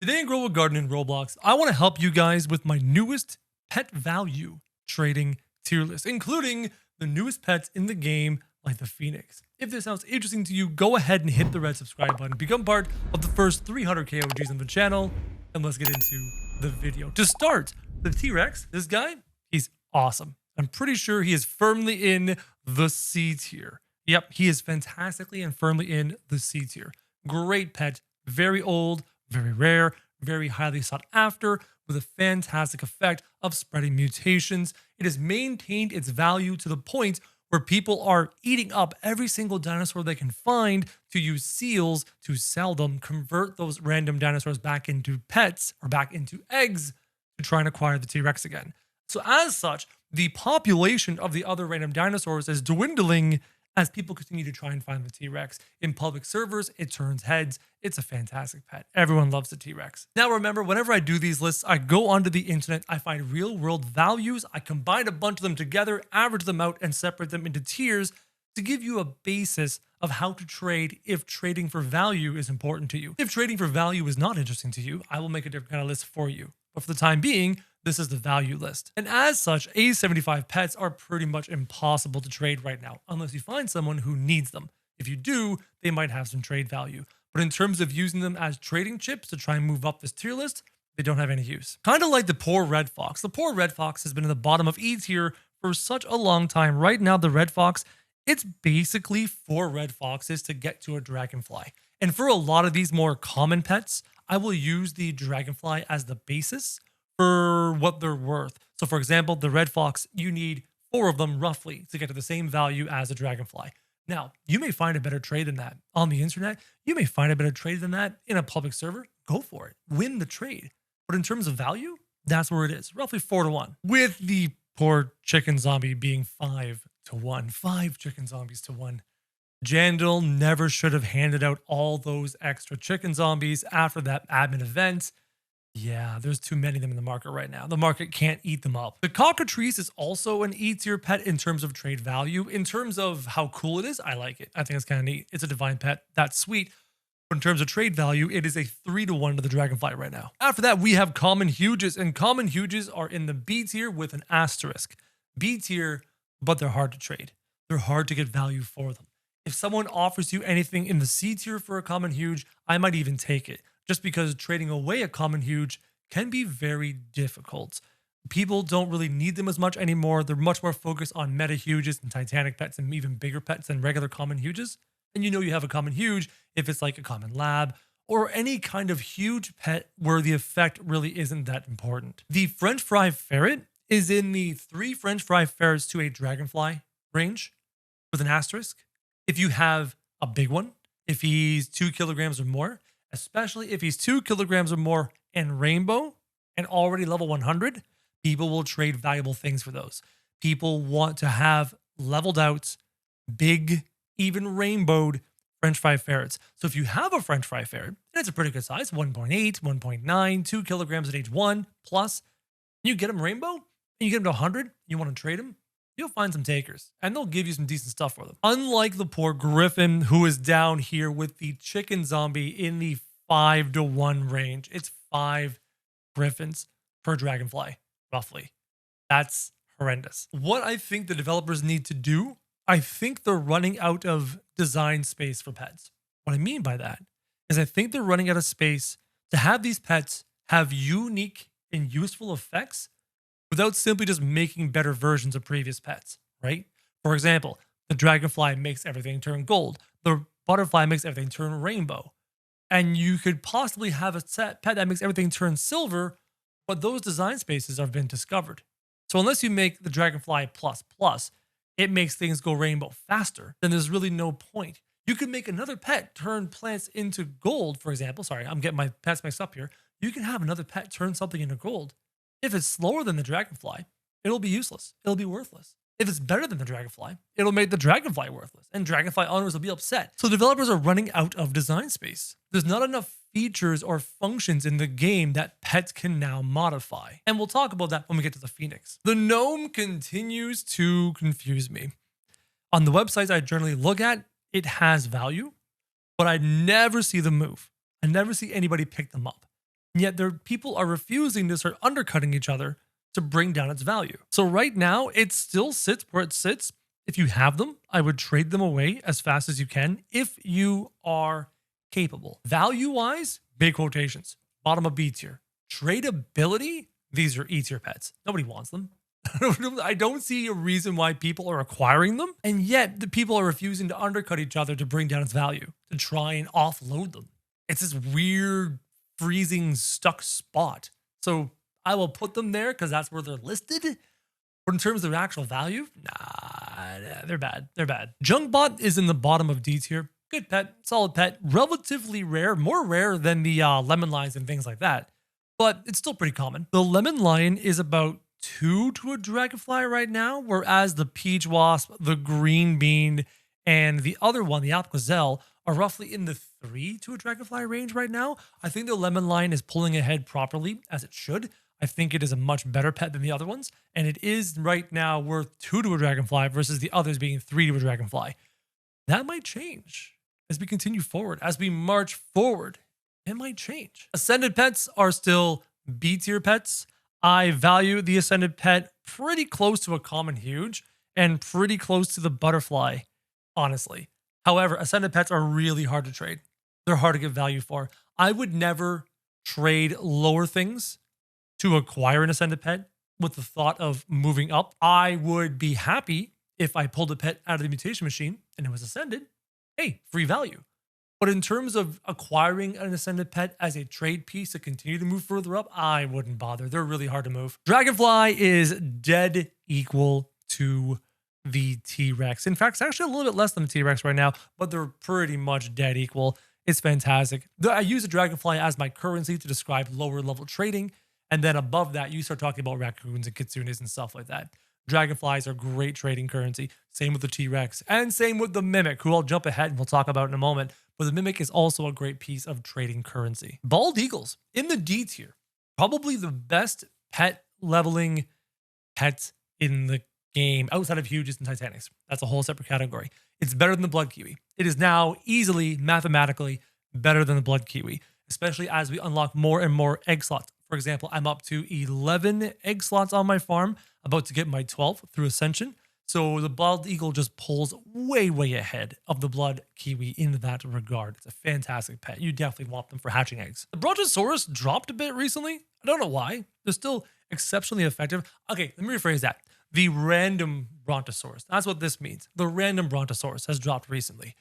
Today in Grow a Garden in Roblox, I want to help you guys with my newest pet value trading tier list, including the newest pets in the game like the Phoenix. If this sounds interesting to you, go ahead and hit the red subscribe button, become part of the first 300k OGs on the channel, and let's get into the video. To start, the T-Rex, this guy, he's awesome. I'm pretty sure he is firmly in the C tier. Yep, he is fantastically and firmly in the C tier. Great pet, very old, very rare, very highly sought after, with a fantastic effect of spreading mutations. It has maintained its value to the point where people are eating up every single dinosaur they can find to use seals to sell them, convert those random dinosaurs back into pets or back into eggs to try and acquire the T-Rex again. So as such, the population of the other random dinosaurs is dwindling as people continue to try and find the T-Rex. In public servers, it turns heads. It's a fantastic pet. Everyone loves the T-Rex. Now remember, whenever I do these lists, I go onto the internet, I find real world values, I combine a bunch of them together, average them out, and separate them into tiers to give you a basis of how to trade if trading for value is important to you. If trading for value is not interesting to you, I will make a different kind of list for you. But for the time being, this is the value list. And as such, A75 pets are pretty much impossible to trade right now, unless you find someone who needs them. If you do, they might have some trade value. But in terms of using them as trading chips to try and move up this tier list, they don't have any use. Kind of like the poor red fox. The poor red fox has been in the bottom of E tier for such a long time. Right now, the red fox, it's basically 4 red foxes to get to a dragonfly. And for a lot of these more common pets, I will use the dragonfly as the basis for what they're worth. So for example, the red fox, you need 4 of them roughly to get to the same value as a dragonfly. Now, you may find a better trade than that on the internet. You may find a better trade than that in a public server. Go for it. Win the trade. But in terms of value, that's where it is, roughly 4 to 1. With the poor chicken zombie being 5 to 1. 5 chicken zombies to 1. Jandal never should have handed out all those extra chicken zombies after that admin event. Yeah, there's too many of them in the market right now. The market can't eat them up. The cockatrice is also an E tier pet in terms of trade value. In terms of how cool it is, I like it. I think it's kind of neat. It's a divine pet. That's sweet. But in terms of trade value, it is a 3 to 1 to the dragonfly right now. After that, we have common huges, and common huges are in the B tier with an asterisk. B tier, but they're hard to trade. They're hard to get value for them. If someone offers you anything in the C tier for a common huge, I might even take it, just because trading away a common huge can be very difficult. People don't really need them as much anymore. They're much more focused on meta huges and titanic pets and even bigger pets than regular common huges. And you know you have a common huge if it's like a common lab or any kind of huge pet where the effect really isn't that important. The French fry ferret is in the 3 French fry ferrets to a dragonfly range with an asterisk. If you have a big one, if he's 2 kilograms or more, especially if he's 2 kilograms or more and rainbow and already level 100, people will trade valuable things for those. People want to have leveled out, big, even rainbowed French fry ferrets. So if you have a French fry ferret, and it's a pretty good size, 1.8, 1.9, 2 kilograms at age 1 plus, you get him rainbow and you get him to 100, you want to trade him, you'll find some takers and they'll give you some decent stuff for them. Unlike the poor griffin who is down here with the chicken zombie in the 5 to 1 range. It's 5 griffins per dragonfly, roughly. That's horrendous. What I think the developers need to do, I think they're running out of design space for pets. What I mean by that is I think they're running out of space to have these pets have unique and useful effects without simply just making better versions of previous pets, right? For example, the dragonfly makes everything turn gold. The butterfly makes everything turn rainbow. And you could possibly have a pet that makes everything turn silver, but those design spaces have been discovered. So unless you make the dragonfly plus plus, it makes things go rainbow faster, then there's really no point. You could make another pet turn plants into gold, for example. Sorry, I'm getting my pets mixed up here. You can have another pet turn something into gold. If it's slower than the dragonfly, it'll be useless. It'll be worthless. If it's better than the dragonfly, it'll make the dragonfly worthless, and dragonfly owners will be upset. So developers are running out of design space. There's not enough features or functions in the game that pets can now modify. And we'll talk about that when we get to the Phoenix. The gnome continues to confuse me. On the websites I generally look at, it has value, but I never see them move. I never see anybody pick them up. And yet people are refusing to start undercutting each other to bring down its value. So right now, it still sits where it sits. If you have them, I would trade them away as fast as you can if you are capable. Value-wise, big quotations, bottom of B tier. Tradability, these are E tier pets. Nobody wants them. I don't see a reason why people are acquiring them, and yet the people are refusing to undercut each other to bring down its value, to try and offload them. It's this weird, freezing, stuck spot. So I will put them there because that's where they're listed. But in terms of actual value, nah, they're bad. They're bad. Jungbot is in the bottom of D tier. Good pet, solid pet, relatively rare, more rare than the lemon lions and things like that, but it's still pretty common. The lemon lion is about 2 to a dragonfly right now, whereas the peach wasp, the green bean, and the other one, the alpgazelle, are roughly in the 3 to a dragonfly range right now. I think the lemon lion is pulling ahead properly, as it should. I think it is a much better pet than the other ones, and it is right now worth 2 to a dragonfly versus the others being 3 to a dragonfly. That might change as we continue forward, as we march forward. It might change. Ascended pets are still B tier pets. I value the ascended pet pretty close to a common huge and pretty close to the butterfly, honestly. However, ascended pets are really hard to trade. They're hard to get value for. I would never trade lower things to acquire an ascended pet with the thought of moving up. I would be happy if I pulled a pet out of the mutation machine and it was ascended. Hey, free value. But in terms of acquiring an ascended pet as a trade piece to continue to move further up, I wouldn't bother. They're really hard to move. Dragonfly is dead equal to the T-Rex. In fact, it's actually a little bit less than the T-Rex right now, but they're pretty much dead equal. It's fantastic. I use a dragonfly as my currency to describe lower level trading. And then above that, you start talking about raccoons and kitsunes and stuff like that. Dragonflies are great trading currency. Same with the T-Rex and same with the Mimic, who I'll jump ahead and we'll talk about in a moment. But the Mimic is also a great piece of trading currency. Bald eagles in the D tier, probably the best pet leveling pet in the game outside of Huges and Titanics. That's a whole separate category. It's better than the blood kiwi. It is now easily, mathematically better than the blood kiwi, especially as we unlock more and more egg slots. For example, I'm up to 11 egg slots on my farm, about to get my 12th through Ascension. So the bald eagle just pulls way, way ahead of the blood kiwi in that regard. It's a fantastic pet. You definitely want them for hatching eggs. The Brontosaurus dropped a bit recently. I don't know why. They're still exceptionally effective. Okay, let me rephrase that. The random Brontosaurus. That's what this means. The random Brontosaurus has dropped recently.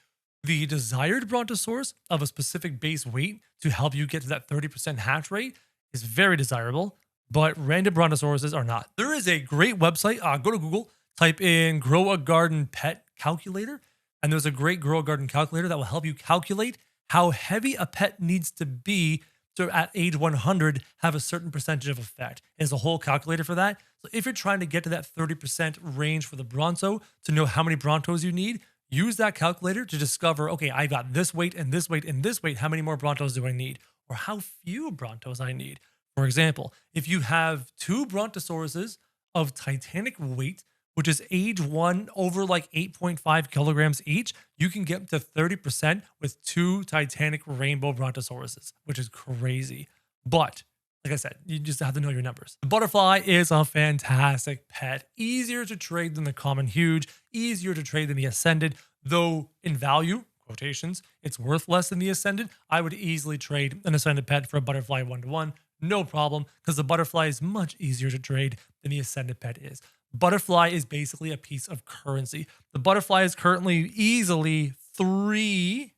The desired Brontosaurus of a specific base weight to help you get to that 30% hatch rate is very desirable, but random Brontosauruses are not. There is a great website. Go to Google, type in Grow a Garden Pet Calculator, and there's a great Grow a Garden calculator that will help you calculate how heavy a pet needs to be to, at age 100, have a certain percentage of effect. There's a whole calculator for that. So if you're trying to get to that 30% range for the Bronto to know how many Brontos you need, use that calculator to discover, okay, I got this weight and this weight and this weight. How many more Brontos do I need? Or how few Brontos I need. For example, if you have 2 Brontosauruses of Titanic weight, which is age 1 over like 8.5 kilograms each, you can get to 30% with 2 Titanic rainbow Brontosauruses, which is crazy. But like I said, you just have to know your numbers. The butterfly is a fantastic pet. Easier to trade than the common huge, easier to trade than the ascended, though in value, quotations, it's worth less than the ascended. I would easily trade an ascended pet for a butterfly 1-to-1, no problem, because the butterfly is much easier to trade than the ascended pet is. Butterfly is basically a piece of currency. The butterfly is currently easily 3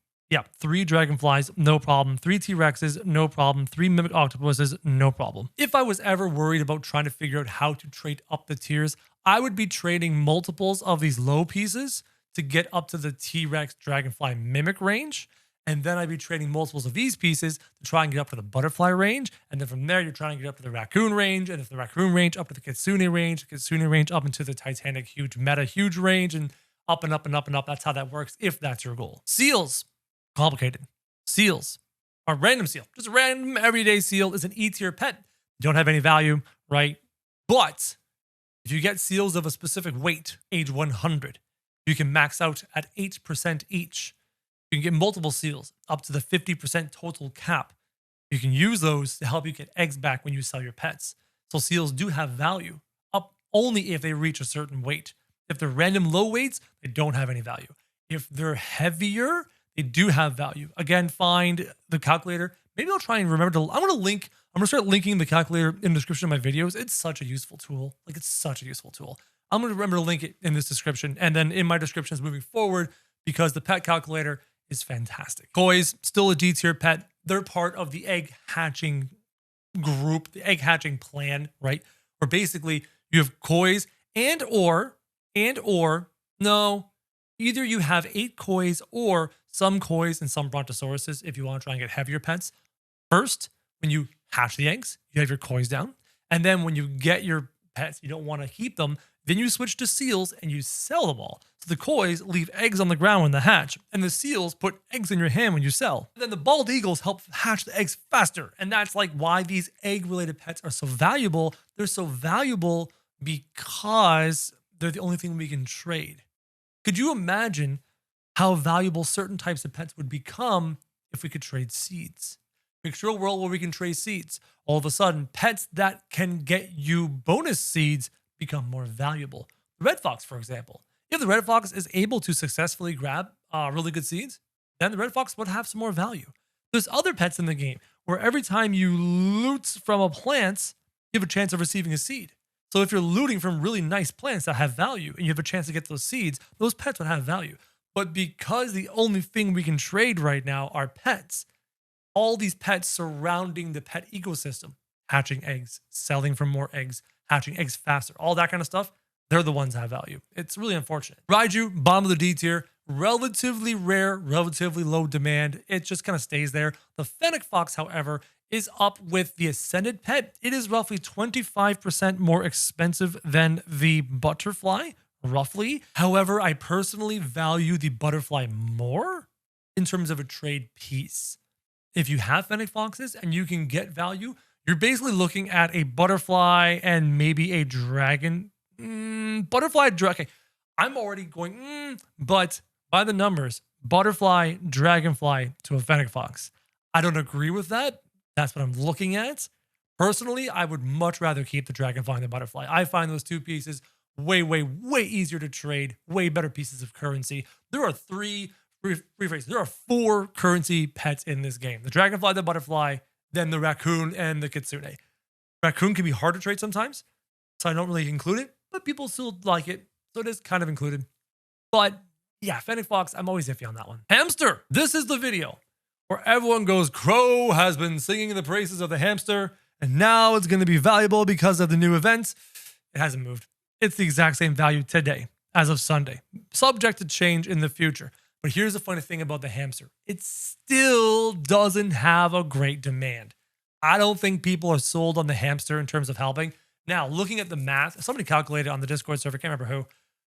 dragonflies, no problem. 3 T-Rexes, no problem. 3 mimic octopuses, no problem. If I was ever worried about trying to figure out how to trade up the tiers, I would be trading multiples of these low pieces to get up to the T-Rex dragonfly mimic range. And then I'd be trading multiples of these pieces to try and get up to the butterfly range. And then from there, you're trying to get up to the raccoon range. And if the raccoon range up to the kitsune range up into the Titanic huge meta huge range, and up and up and up and up. That's how that works if that's your goal. Seals, complicated. Seals are random seal. Just a random everyday seal is an E tier pet. Don't have any value, right? But if you get seals of a specific weight, age 100, you can max out at 8% each. You can get multiple seals up to the 50% total cap. You can use those to help you get eggs back when you sell your pets. So seals do have value, up only if they reach a certain weight. If they're random low weights, they don't have any value. If they're heavier, they do have value. Again, find the calculator. Maybe I'll try and remember to, I'm going to start linking the calculator in the description of my videos. It's such a useful tool. Like, it's such a useful tool. I'm going to remember to link it in this description and then in my descriptions moving forward, because the pet calculator is fantastic. Koi's still a D tier pet. They're part of the egg hatching group, the egg hatching plan, right? Where basically you have kois either you have 8 kois or some kois and some brontosauruses if you want to try and get heavier pets. First, when you hatch the eggs, you have your kois down. And then when you get your pets, you don't want to keep them, then you switch to seals and you sell them all. So the kois leave eggs on the ground when they hatch, and the seals put eggs in your hand when you sell. And then the bald eagles help hatch the eggs faster. And that's like why these egg-related pets are so valuable. They're so valuable because they're the only thing we can trade. Could you imagine how valuable certain types of pets would become if we could trade seeds? Picture a world where we can trade seeds. All of a sudden, pets that can get you bonus seeds become more valuable. The red fox, for example. If the red fox is able to successfully grab really good seeds, then the red fox would have some more value. There's other pets in the game where every time you loot from a plant, you have a chance of receiving a seed. So if you're looting from really nice plants that have value and you have a chance to get those seeds, those pets would have value. But because the only thing we can trade right now are pets, all these pets surrounding the pet ecosystem, hatching eggs, selling for more eggs, hatching eggs faster, all that kind of stuff, they're the ones that have value. It's really unfortunate. Raiju, bottom of the D tier, relatively rare, relatively low demand. It just kind of stays there. The fennec fox, however, is up with the ascended pet. It is roughly 25% more expensive than the butterfly, roughly. However, I personally value the butterfly more in terms of a trade piece. If you have fennec foxes and you can get value, you're basically looking at a butterfly and maybe a dragon. Okay, I'm already going, but by the numbers, butterfly, dragonfly to a fennec fox. I don't agree with that. That's what I'm looking at. Personally, I would much rather keep the dragonfly and the butterfly. I find those two pieces way, way, way easier to trade, way better pieces of currency. There are there are 4 currency pets in this game. The dragonfly, the butterfly, then the raccoon, and the kitsune. Raccoon can be hard to trade sometimes, so I don't really include it, but people still like it, so it is kind of included. But yeah, fennec fox, I'm always iffy on that one. Hamster, this is the video where everyone goes, Kro has been singing the praises of the hamster, and now it's going to be valuable because of the new events. It hasn't moved. It's the exact same value today, as of Sunday, subject to change in the future. But here's the funny thing about the hamster. It still doesn't have a great demand. I don't think people are sold on the hamster in terms of helping. Now, looking at the math, somebody calculated on the Discord server, I can't remember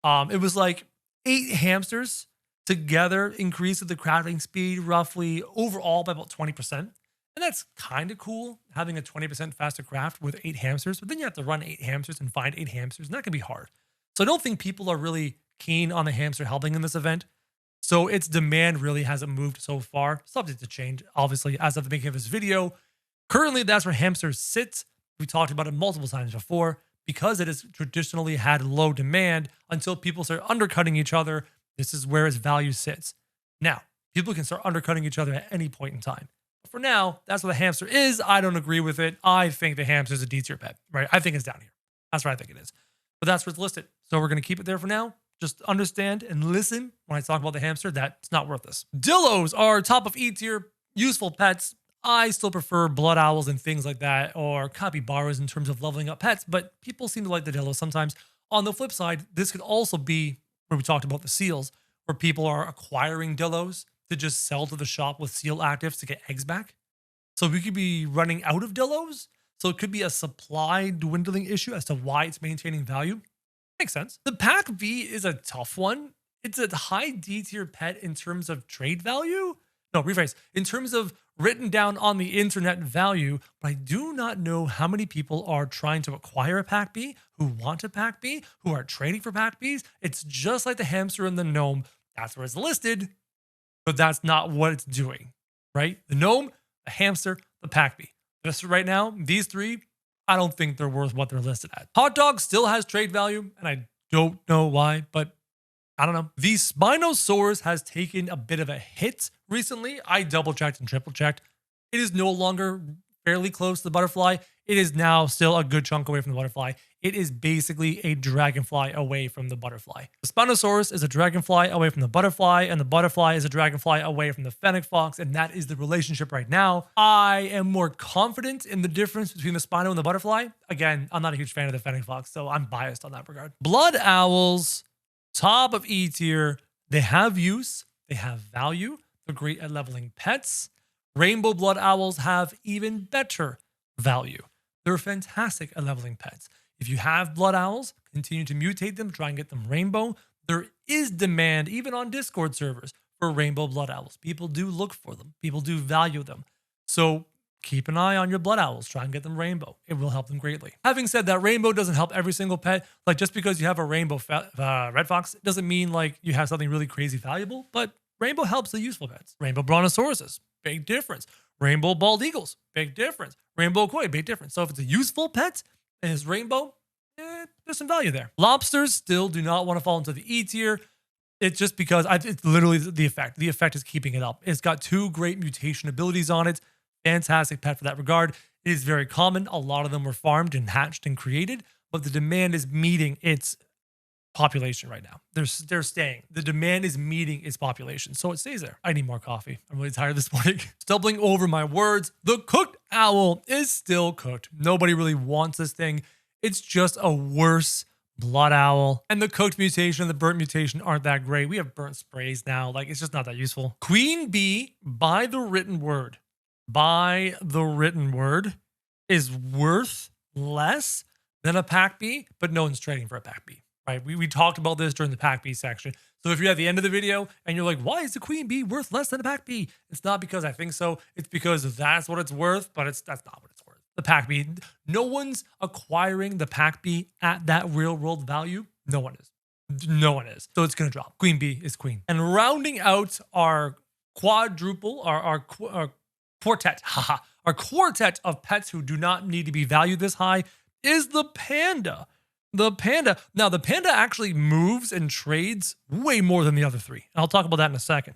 who. It was like 8 hamsters together increased the crafting speed roughly overall by about 20%. And that's kind of cool, having a 20% faster craft with 8 hamsters. But then you have to run 8 hamsters and find 8 hamsters, and that can be hard. So I don't think people are really keen on the hamster helping in this event. So its demand really hasn't moved so far, subject to change, obviously, as of the making of this video. Currently, that's where hamsters sit. We talked about it multiple times before. Because it has traditionally had low demand until people start undercutting each other, this is where its value sits. Now, people can start undercutting each other at any point in time. But for now, that's what the hamster is. I don't agree with it. I think the hamster is a D tier pet, right? I think it's down here. That's where I think it is. But that's where it's listed. So we're going to keep it there for now. Just understand and listen when I talk about the hamster that it's not worth this. Dillos are top of E tier, useful pets. I still prefer blood owls and things like that, or capybaras in terms of leveling up pets, but people seem to like the dillos sometimes. On the flip side, this could also be where we talked about the seals, where people are acquiring dillos to just sell to the shop with seal actives to get eggs back. So we could be running out of dillos. So it could be a supply dwindling issue as to why it's maintaining value. Makes sense. The Pack V is a tough one. It's a high D tier pet in terms of trade value. No, rephrase. In terms of written down on the internet value, but I do not know how many people are trying to acquire a Pack B, who want a Pack B, who are trading for Pack Bs. It's just like the hamster and the gnome. That's where it's listed, but that's not what it's doing, right? The gnome, the hamster, the pack bee. Just right now, these three, I don't think they're worth what they're listed at. Hot dog still has trade value, and I don't know why, but I don't know. The Spinosaurus has taken a bit of a hit recently. I double checked and triple checked. It is no longer fairly close to the butterfly. It is now still a good chunk away from the butterfly. It is basically a dragonfly away from the butterfly. The Spinosaurus is a dragonfly away from the butterfly, and the butterfly is a dragonfly away from the fennec fox, and that is the relationship right now. I am more confident in the difference between the Spino and the butterfly. Again, I'm not a huge fan of the fennec fox, so I'm biased on that regard. Blood owls, top of E tier. They have use, they have value. They're great at leveling pets. Rainbow blood owls have even better value. They're fantastic at leveling pets. If you have blood owls, continue to mutate them, try and get them rainbow. There is demand, even on Discord servers, for rainbow blood owls. People do look for them. People do value them. So keep an eye on your blood owls. Try and get them rainbow. It will help them greatly. Having said that, rainbow doesn't help every single pet. Like, just because you have a rainbow red fox doesn't mean like you have something really crazy valuable, but rainbow helps the useful pets. Rainbow brontosauruses, big difference. Rainbow bald eagles, big difference. Rainbow koi, big difference. So if it's a useful pet and it's rainbow, there's some value there. Lobsters still do not want to fall into the E tier. It's just because it's literally the effect. The effect is keeping it up. It's got 2 great mutation abilities on it. Fantastic pet for that regard. It is very common. A lot of them were farmed and hatched and created, but the demand is meeting its population right now. They're staying. The demand is meeting its population, so it stays there. I need more coffee. I'm really tired this morning. Stumbling over my words. The cooked owl is still cooked. Nobody really wants this thing. It's just a worse blood owl. And the cooked mutation and the burnt mutation aren't that great. We have burnt sprays now. Like, it's just not that useful. Queen bee, by the written word, is worth less than a pack bee, but no one's trading for a pack bee. Right, we talked about this during the pack bee section. So if you're at the end of the video and you're like, why is the queen bee worth less than a pack bee? It's not because I think so. It's because that's what it's worth, but that's not what it's worth. The pack bee, no one's acquiring the pack bee at that real world value. No one is. No one is. So it's going to drop. Queen bee is queen. And rounding out our quadruple, our quartet, our quartet of pets who do not need to be valued this high is the panda. Now the panda actually moves and trades way more than the other 3. And I'll talk about that in a second.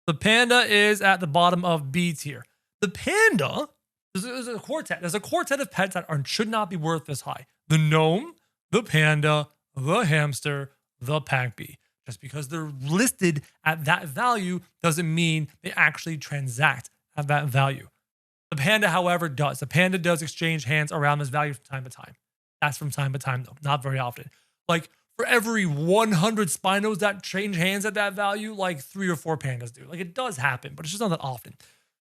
The panda is at the bottom of B tier. The panda, there's a quartet. There's a quartet of pets that should not be worth this high. The gnome, the panda, the hamster, the pack bee. Just because they're listed at that value doesn't mean they actually transact at that value. The panda, however, does. The panda does exchange hands around this value from time to time. That's from time to time, though, not very often. Like, for every 100 Spinos that change hands at that value, like 3 or 4 pandas do. Like, it does happen, but it's just not that often.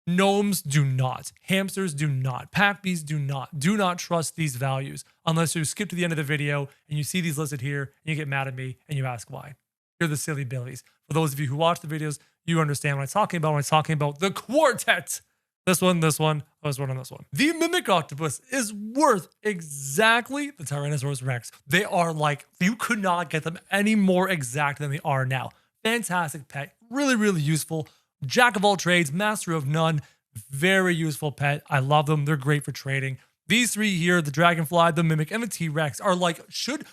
Gnomes do not. Hamsters do not. Pack bees do not. Do not trust these values unless you skip to the end of the video and you see these listed here and you get mad at me and you ask why. You're the silly billies. For those of you who watch the videos, you understand what I'm talking about when I'm talking about the quartet. This one, and this one. The mimic octopus is worth exactly the Tyrannosaurus Rex. They are like, you could not get them any more exact than they are now. Fantastic pet. Really, really useful. Jack of all trades, master of none. Very useful pet. I love them. They're great for trading. These 3 here, the dragonfly, the mimic, and the T-Rex are like, should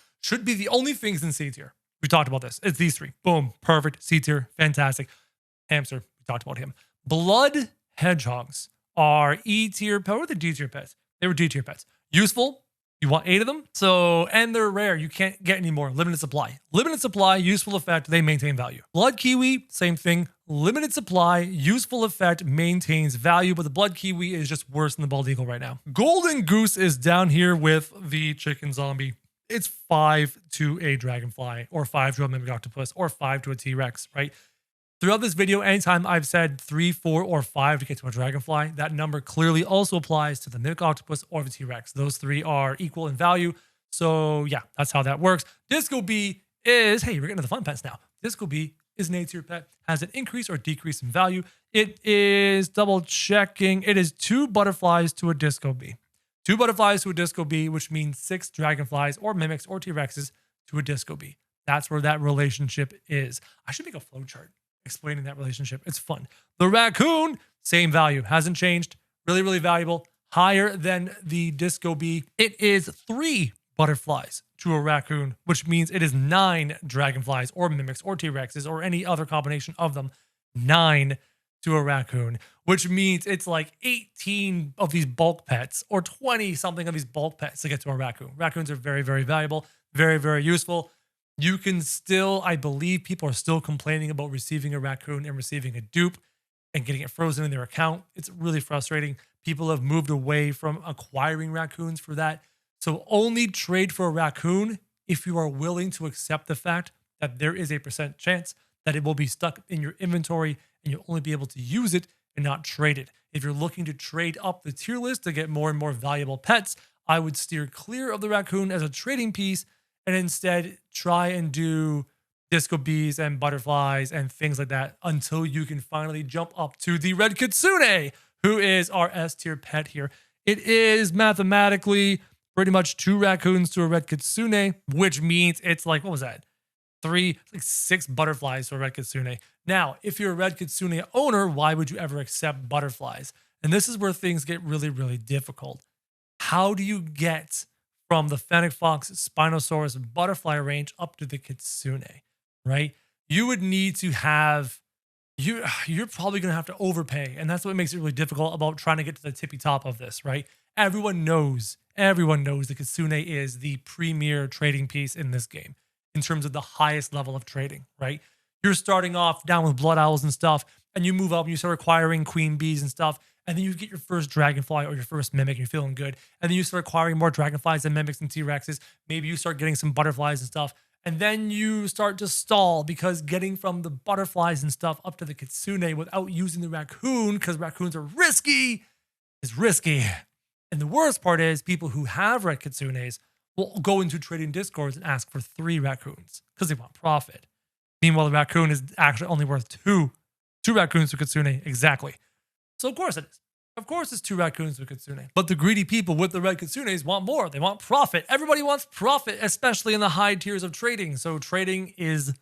be the only things in C tier. We talked about this. It's these 3. Boom. Perfect. C tier. Fantastic. Hamster. We talked about him. Blood hedgehogs are E tier pet or the D tier pets. They were D tier pets. Useful. You want 8 of them. And they're rare. You can't get any more. Limited supply. Limited supply, useful effect. They maintain value. Blood kiwi, same thing. Limited supply, useful effect, maintains value, but the blood kiwi is just worse than the bald eagle right now. Golden goose is down here with the chicken zombie. It's 5 to a dragonfly, or 5 to a mimic octopus, or 5 to a T-Rex, right? Throughout this video, anytime I've said 3, 4, or 5 to get to a dragonfly, that number clearly also applies to the mimic octopus or the T-Rex. Those 3 are equal in value. So yeah, that's how that works. Disco Bee is, hey, we're getting to the fun pets now. Disco Bee is an A tier pet, has an increase or decrease in value. It is double checking. It is 2 butterflies to a Disco Bee. 2 butterflies to a Disco Bee, which means 6 dragonflies or mimics or T-Rexes to a Disco Bee. That's where that relationship is. I should make a flowchart explaining that relationship. It's fun. The raccoon, same value, hasn't changed. Really, really valuable. Higher than the Disco Bee. It is 3 butterflies to a raccoon, which means it is 9 dragonflies or mimics or T-Rexes or any other combination of them. 9 to a raccoon, which means it's like 18 of these bulk pets or 20 something of these bulk pets to get to a raccoon. Raccoons are very, very valuable, very, very useful. You can still, I believe people are still complaining about receiving a raccoon and receiving a dupe and getting it frozen in their account. It's really frustrating. People have moved away from acquiring raccoons for that. So only trade for a raccoon if you are willing to accept the fact that there is a % chance that it will be stuck in your inventory and you'll only be able to use it and not trade it. If you're looking to trade up the tier list to get more and more valuable pets, I would steer clear of the raccoon as a trading piece and instead try and do Disco Bees and butterflies and things like that until you can finally jump up to the red kitsune, who is our S tier pet here. It is mathematically pretty much 2 raccoons to a red kitsune, which means it's like, what was that? 6 butterflies to a red kitsune. Now, if you're a red kitsune owner, why would you ever accept butterflies? And this is where things get really, really difficult. How do you get from the Fennec Fox Spinosaurus butterfly range up to the kitsune, right? You would need to have, you're probably going to have to overpay. And that's what makes it really difficult about trying to get to the tippy top of this, right? Everyone knows the kitsune is the premier trading piece in this game in terms of the highest level of trading, right? You're starting off down with blood owls and stuff, and you move up and you start acquiring queen bees and stuff, and then you get your first dragonfly or your first mimic and you're feeling good, and then you start acquiring more dragonflies and mimics and T-Rexes. Maybe you start getting some butterflies and stuff, and then you start to stall because getting from the butterflies and stuff up to the kitsune without using the raccoon, because raccoons are risky, is risky. And the worst part is people who have red kitsunes will go into trading discords and ask for 3 raccoons because they want profit. Meanwhile, the raccoon is actually only worth 2 raccoons to kitsune, exactly. So of course it is. Of course it's 2 raccoons to kitsune. But the greedy people with the red kitsunes want more. They want profit. Everybody wants profit, especially in the high tiers of trading. So trading is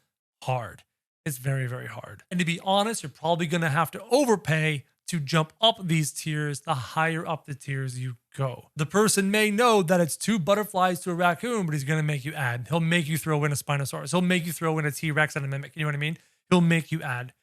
hard. It's very, very hard. And to be honest, you're probably going to have to overpay to jump up these tiers the higher up the tiers you go. The person may know that it's 2 butterflies to a raccoon, but he's going to make you add. He'll make you throw in a Spinosaurus. He'll make you throw in a T-Rex and a mimic. You know what I mean? He'll make you add.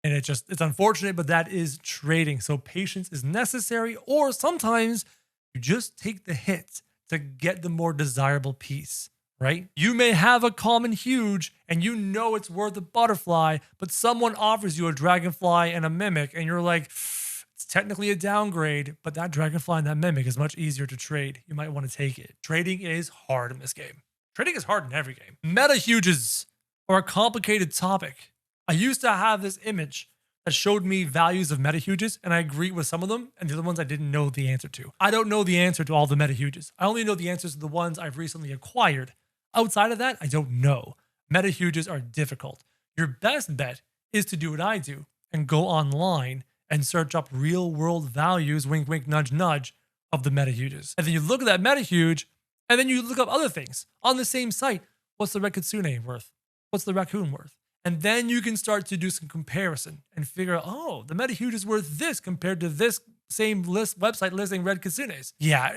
And it's unfortunate, but that is trading. So patience is necessary, or sometimes you just take the hit to get the more desirable piece, right? You may have a common huge and you know it's worth a butterfly, but someone offers you a dragonfly and a mimic and you're like, it's technically a downgrade, but that dragonfly and that mimic is much easier to trade. You might want to take it. Trading is hard in this game. Trading is hard in every game. Meta huges are a complicated topic. I used to have this image that showed me values of meta huges, and I agree with some of them, and the other ones I didn't know the answer to. I don't know the answer to all the meta huges. I only know the answers to the ones I've recently acquired. Outside of that, I don't know. Meta huges are difficult. Your best bet is to do what I do and go online and search up real world values, wink, wink, nudge, nudge, of the meta huges. And then you look at that meta huge, and then you look up other things on the same site. What's the red kitsune worth? What's the raccoon worth? And then you can start to do some comparison and figure out, oh, the meta huge is worth this compared to this same website listing red kitsunes. Yeah,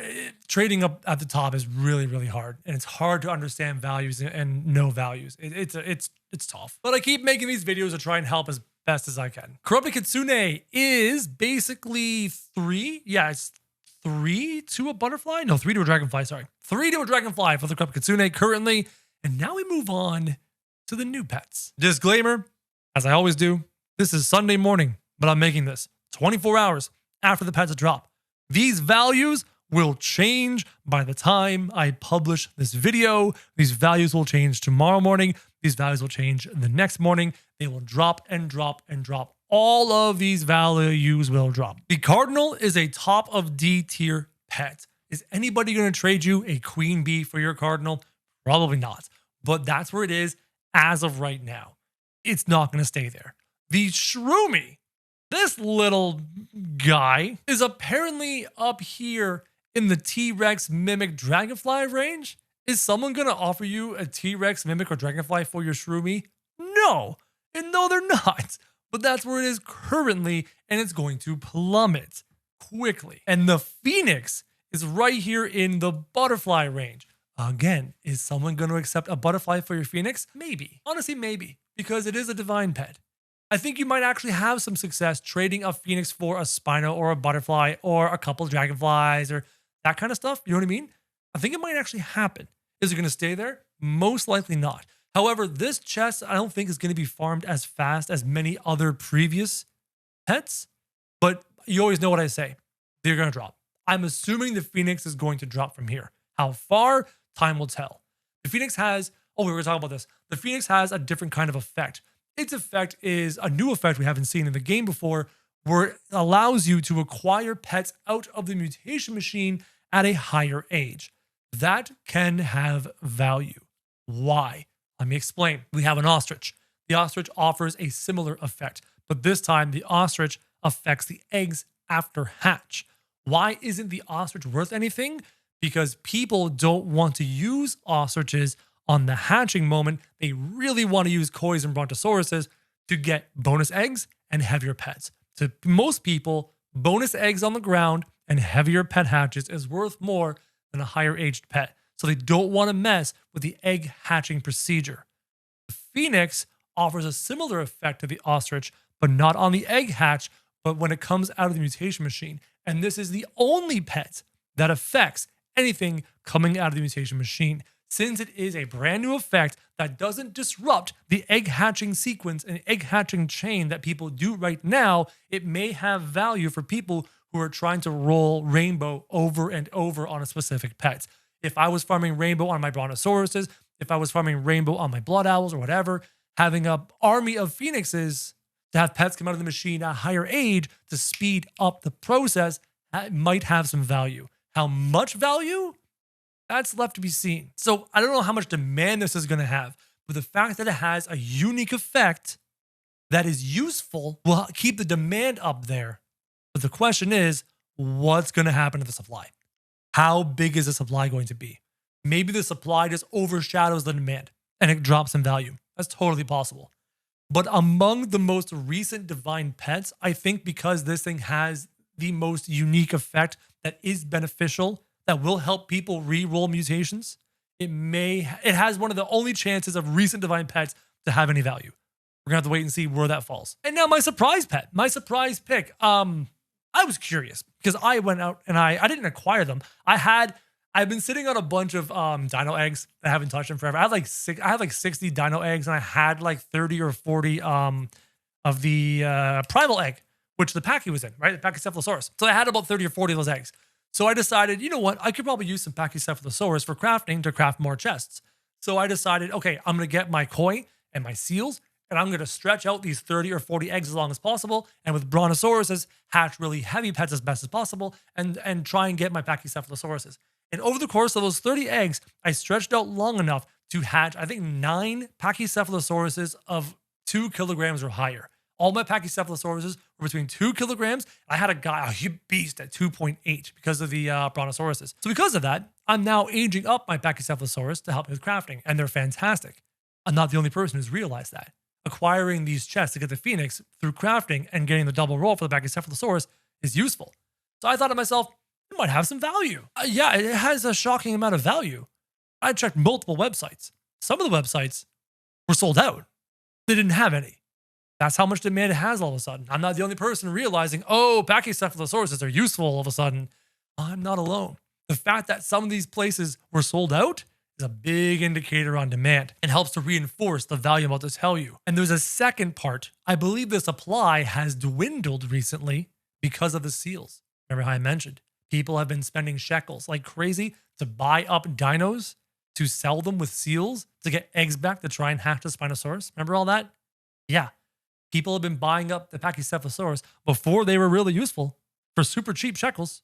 trading up at the top is really, really hard. And it's hard to understand values and know values. It's tough. But I keep making these videos to try and help as best as I can. KroBlox Kitsune is basically 3. Yeah, it's 3 to a butterfly? No, 3 to a dragonfly, sorry. 3 to a dragonfly for the KroBlox Kitsune currently. And now we move on to the new pets. Disclaimer, as I always do, this is Sunday morning, but I'm making this 24 hours after the pets drop. These values will change by the time I publish this video. These values will change tomorrow morning. These values will change the next morning. They will drop and drop and drop. All of these values will drop. The Cardinal is a top of D tier pet. Is anybody going to trade you a queen bee for your Cardinal? Probably not. But that's where it is as of right now. It's not going to stay there. The Shroomy, this little guy, is apparently up here in the T-Rex Mimic Dragonfly range. Is someone going to offer you a T-Rex Mimic or Dragonfly for your Shroomy? No. And no, they're not. But that's where it is currently, and it's going to plummet quickly. And the phoenix is right here in the butterfly range. Again, is someone going to accept a butterfly for your phoenix? Maybe. Honestly, maybe. Because it is a divine pet. I think you might actually have some success trading a phoenix for a Spino or a butterfly or a couple of dragonflies or that kind of stuff. You know what I mean? I think it might actually happen. Is it going to stay there? Most likely not. However, this chest I don't think is going to be farmed as fast as many other previous pets, but you always know what I say. They're going to drop. I'm assuming the phoenix is going to drop from here. How far? Time will tell. The phoenix has, we were talking about this. The phoenix has a different kind of effect. Its effect is a new effect we haven't seen in the game before, where it allows you to acquire pets out of the mutation machine at a higher age. That can have value. Why? Let me explain. We have an ostrich. The ostrich offers a similar effect, but this time the ostrich affects the eggs after hatch. Why isn't the ostrich worth anything? Because people don't want to use ostriches on the hatching moment. They really want to use kois and brontosauruses to get bonus eggs and heavier pets. To most people, bonus eggs on the ground and heavier pet hatches is worth more than a higher aged pet. So they don't want to mess with the egg hatching procedure. The phoenix offers a similar effect to the ostrich, but not on the egg hatch, but when it comes out of the mutation machine. And this is the only pet that affects anything coming out of the mutation machine, since it is a brand new effect that doesn't disrupt the egg hatching sequence and egg hatching chain that people do right now. It may have value for people who are trying to roll rainbow over and over on a specific pet. If I was farming rainbow on my brontosauruses, if I was farming rainbow on my blood owls or whatever, having an army of phoenixes to have pets come out of the machine at a higher age to speed up the process might have some value. How much value? That's left to be seen. So I don't know how much demand this is going to have, but the fact that it has a unique effect that is useful will keep the demand up there. But the question is, what's going to happen to the supply? How big is the supply going to be? Maybe the supply just overshadows the demand and it drops in value. That's totally possible. But among the most recent divine pets, I think because this thing has the most unique effect that is beneficial, that will help people re-roll mutations, it has one of the only chances of recent divine pets to have any value. We're gonna have to wait and see where that falls. And now my surprise pet, my surprise pick. I was curious because I went out and I didn't acquire them. I've been sitting on a bunch of dino eggs that I haven't touched in forever. I had like 60 dino eggs, and I had like 30 or 40 of the primal egg, which the Pachy was in, right? The Pachycephalosaurus. So I had about 30 or 40 of those eggs. So I decided, you know what? I could probably use some Pachycephalosaurus for crafting to craft more chests. So I decided, okay, I'm going to get my koi and my seals, and I'm going to stretch out these 30 or 40 eggs as long as possible. And with brontosauruses, hatch really heavy pets as best as possible and try and get my Pachycephalosauruses. And over the course of those 30 eggs, I stretched out long enough to hatch, I think, 9 Pachycephalosauruses of 2 kilograms or higher. All my Pachycephalosauruses were between 2 kilograms. I had a huge beast at 2.8 because of the brontosauruses. So because of that, I'm now aging up my Pachycephalosaurus to help me with crafting, and they're fantastic. I'm not the only person who's realized that. Acquiring these chests to get the phoenix through crafting and getting the double roll for the Pachycephalosaurus is useful. So I thought to myself, it might have some value. Yeah, it has a shocking amount of value. I checked multiple websites. Some of the websites were sold out. They didn't have any. That's how much demand it has all of a sudden. I'm not the only person realizing, Pachycephalosauruses are useful all of a sudden. I'm not alone. The fact that some of these places were sold out is a big indicator on demand and helps to reinforce the value I'm about to tell you. And there's a second part. I believe the supply has dwindled recently because of the seals. Remember how I mentioned? People have been spending shekels like crazy to buy up dinos, to sell them with seals, to get eggs back to try and hatch the Spinosaurus. Remember all that? Yeah. People have been buying up the Pachycephalosaurus before they were really useful for super cheap shekels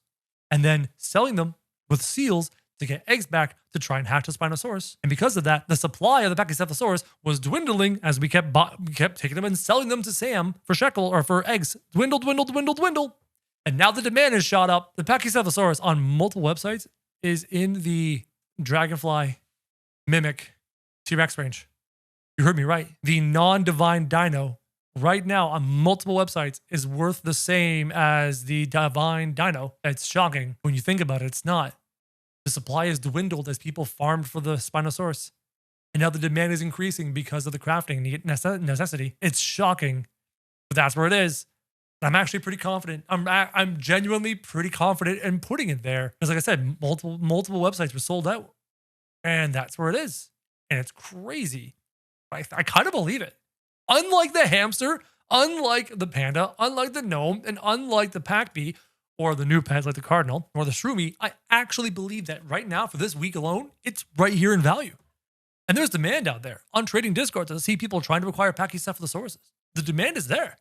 and then selling them with seals to get eggs back to try and hatch the Spinosaurus. And because of that, the supply of the Pachycephalosaurus was dwindling as we kept taking them and selling them to Sam for shekel or for eggs. Dwindle. And now the demand has shot up. The Pachycephalosaurus on multiple websites is in the Dragonfly, Mimic, T-Rex range. You heard me right. The non-divine dino right now on multiple websites is worth the same as the Divine Dino. It's shocking. When you think about it, it's not. The supply has dwindled as people farmed for the Spinosaurus. And now the demand is increasing because of the crafting necessity. It's shocking, but that's where it is. I'm actually pretty confident. I'm genuinely pretty confident in putting it there. Because like I said, multiple websites were sold out. And that's where it is. And it's crazy. I kind of believe it. Unlike the hamster, unlike the panda, unlike the gnome, and unlike the pack bee, or the new pets like the cardinal, or the shroomy, I actually believe that right now, for this week alone, it's right here in value. And there's demand out there on trading Discord to see people trying to acquire Pachycephalosaurus. The demand is there.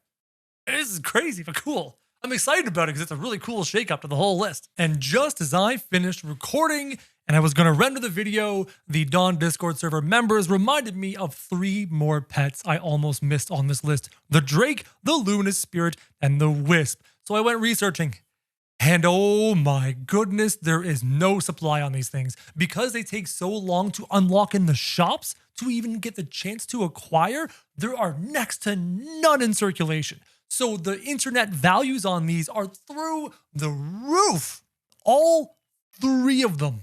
This is crazy, but cool. I'm excited about it because it's a really cool shakeup to the whole list. And just as I finished recording and I was going to render the video, the Dawn Discord server members reminded me of 3 more pets I almost missed on this list. The Drake, the Luminous Spirit, and the Wisp. So I went researching. And oh my goodness, there is no supply on these things because they take so long to unlock in the shops to even get the chance to acquire. There are next to none in circulation. So the internet values on these are through the roof. All 3 of them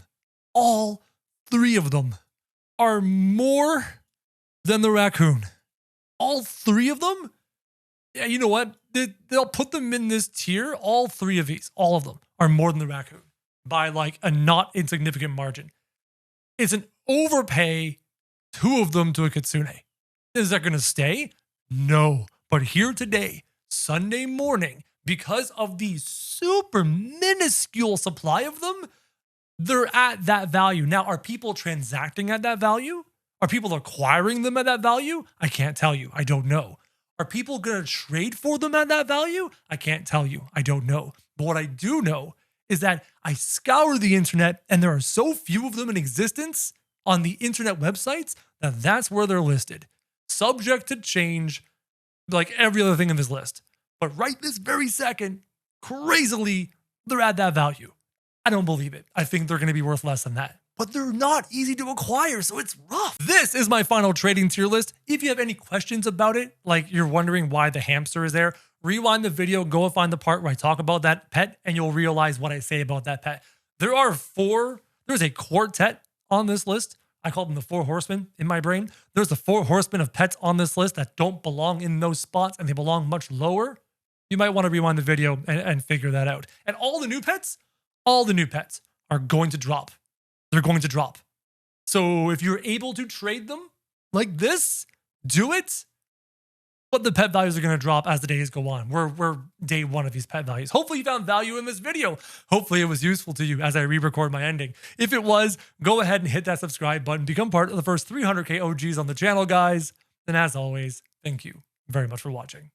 are more than the raccoon. All 3 of them? Yeah, you know what? They'll put them in this tier. All 3 of these, all of them, are more than the raccoon by like a not insignificant margin. It's an overpay, 2 of them to a kitsune. Is that going to stay? No. But here today, Sunday morning, because of the super minuscule supply of them, they're at that value. Now, are people transacting at that value? Are people acquiring them at that value? I can't tell you. I don't know. Are people going to trade for them at that value? I can't tell you. I don't know. But what I do know is that I scour the internet and there are so few of them in existence on the internet websites that that's where they're listed. Subject to change, like every other thing in this list. But right this very second, crazily, they're at that value. I don't believe it. I think they're going to be worth less than that. But they're not easy to acquire, so it's rough. This is my final trading tier list. If you have any questions about it, like you're wondering why the hamster is there, rewind the video, go and find the part where I talk about that pet, and you'll realize what I say about that pet. There's a quartet on this list. I call them the 4 horsemen in my brain. There's the 4 horsemen of pets on this list that don't belong in those spots, and they belong much lower. You might want to rewind the video and figure that out. And all the new pets are going to drop. They're going to drop. So if you're able to trade them like this, do it. But the pet values are going to drop as the days go on. We're day 1 of these pet values. Hopefully you found value in this video. Hopefully it was useful to you as I re-record my ending. If it was, go ahead and hit that subscribe button. Become part of the first 300K OGs on the channel, guys. And as always, thank you very much for watching.